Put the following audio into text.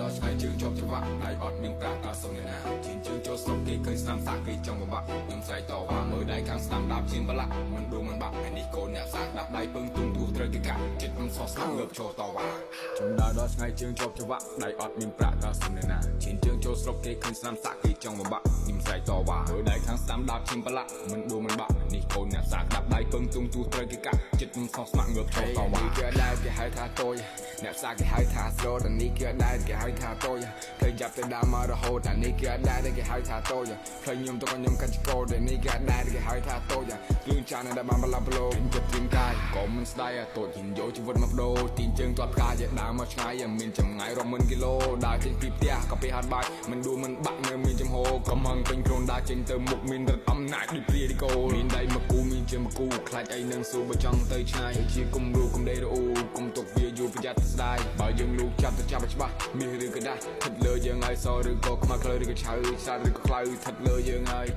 ដល់ឆ្ងាយជើងជាប់ច្បាក់ដៃអត់មានប្រាក់ដល់សុំអ្នកណាជិនជើងចូលស្រុកគេឃើញស្នាមសាក់គេចង់បបាក់ខ្ញុំស្រែកតវ៉ាមើលដៃខាងស្នាមដាបជាងបលាក់មិនដួលមិនបាក់នេះកូនអ្នកសាក់ដាក់ដៃពឹងទុំទូត្រូវគេកាក់ចិត្តមិនសោះស្នាមងើបចូលតវ៉ាខ្ញុំដើរដល់ឆ្ងាយជើងជាប់ច្បាក់ដៃអត់មានប្រាក់ដល់សុំអ្នកណាជិនជើងចូលស្រុកគេឃើញស្នាមសាក់គេចង់បបាក់ខ្ញុំស្រែកតវ៉ាមើលដៃខាងស្នាមដាបជាងបលាក់មិនដួលមិនបាក់នេះកូនអ្នកសាក់ដាក់ដៃពឹងទុំទូត្រូវគេកាក់ចិត្តមិនសោះស្នាមងើបចូលតវ៉ាគេដែរគេហៅថាតូចអ្នកសាគេហៅថាស្រោតនេះគេដែរគេហៅថាតូចឃើញចាប់ទៅដើមមករហូតអានេះគេដែរគេហៅថាតូចឃើញខ្ញុំទៅខ្ញុំកាច់កោតែនេះគេដែរគេហៅថាតូចគ្រឿងចានដែលបានបលាប់ប្លោចិត្តព្រៀងកាយក៏មិនស្ដាយតូចហ៊ានយកជីវិតមកបដូរទីជើងទាត់ផ្កាយដើរមកឆ្ងាយមានចម្ងាយរាប់ម៉ឺនគីឡូដើរចេញពីផ្ទះក៏ពេលហាត់បាយមិនដួលមិនបាក់នៅមានចំហកំហឹងពេញខ្លួនដើរចេញទៅមុខមានរត់អំណាចដូចព្រាឌីកូមានដៃមកគូមានជើងមកគូខ្លាច់អីនឹងស៊ូបើចង់ទៅឆ្ងាយជាគុំរូគុំដេរអ៊ូគុំទុកវាយូរប្រយ័ត្នស្ដាយបើយើងលូកចាប់ទៅចាប់ឲ្យច្បាស់មាសឬក៏ដាស់ថិតលើយើងហើយសឬក៏ខ្មៅខ្លើឬក៏ឆៅឆ្លាតឬក៏ខ្លៅថិតលើយើងហើយ